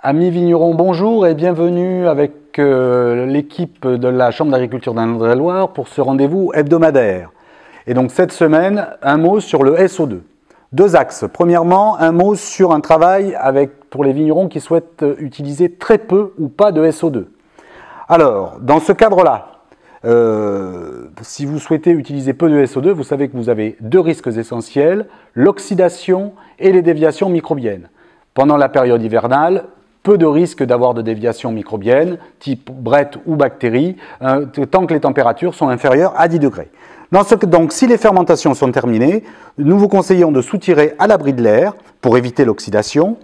Amis vignerons, bonjour et bienvenue avec l'équipe de la Chambre d'agriculture d'Indre-et-Loire pour ce rendez-vous hebdomadaire. Et donc cette semaine, un mot sur le SO2. Deux axes. Premièrement, un mot sur un travail pour les vignerons qui souhaitent utiliser très peu ou pas de SO2. Alors, dans ce cadre-là, si vous souhaitez utiliser peu de SO2, vous savez que vous avez deux risques essentiels, l'oxydation et les déviations microbiennes. Pendant la période hivernale, peu de risques d'avoir de déviations microbiennes, type brette ou bactéries, tant que les températures sont inférieures à 10 degrés. Donc, si les fermentations sont terminées, nous vous conseillons de soutirer à l'abri de l'air pour éviter l'oxydation,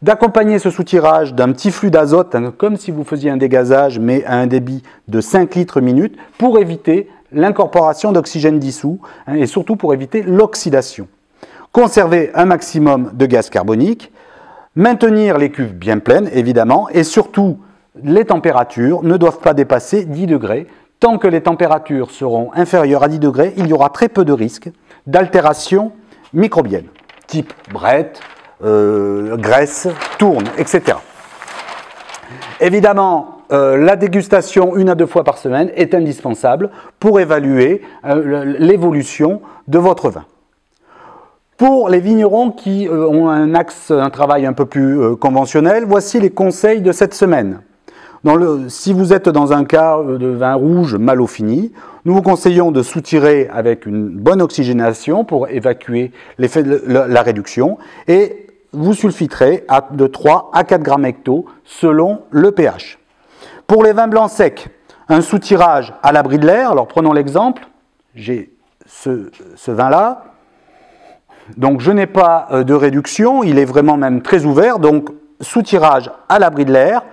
d'accompagner ce soutirage d'un petit flux d'azote, comme si vous faisiez un dégazage, mais à un débit de 5 litres minute, pour éviter l'incorporation d'oxygène dissous et surtout pour éviter l'oxydation. Conserver un maximum de gaz carbonique, maintenir les cuves bien pleines, évidemment, et surtout, les températures ne doivent pas dépasser 10 degrés. Tant que les températures seront inférieures à 10 degrés, il y aura très peu de risques d'altération microbienne, type brette, graisse, tourne, etc. Évidemment, la dégustation 1 à 2 fois par semaine est indispensable pour évaluer l'évolution de votre vin. Pour les vignerons qui ont un travail un peu plus conventionnel, voici les conseils de cette semaine. Si vous êtes dans un cas de vin rouge malo fini, nous vous conseillons de soutirer avec une bonne oxygénation pour évacuer l'effet de la réduction et vous sulfiterez de 3 à 4 grammes hecto selon le pH. Pour les vins blancs secs, un soutirage à l'abri de l'air. Alors prenons l'exemple, j'ai ce vin-là. Donc je n'ai pas de réduction, il est vraiment même très ouvert, donc soutirage à l'abri de l'air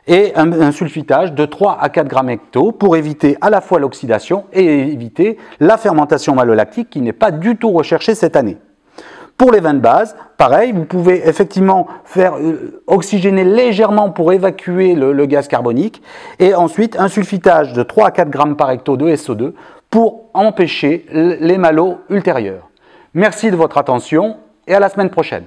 et un sulfitage de 3 à 4 grammes hecto pour éviter à la fois l'oxydation et éviter la fermentation malolactique qui n'est pas du tout recherchée cette année. Pour les vins de base, pareil, vous pouvez effectivement faire oxygéner légèrement pour évacuer le gaz carbonique et ensuite un sulfitage de 3 à 4 grammes par hecto de SO2 pour empêcher les malos ultérieurs. Merci de votre attention et à la semaine prochaine.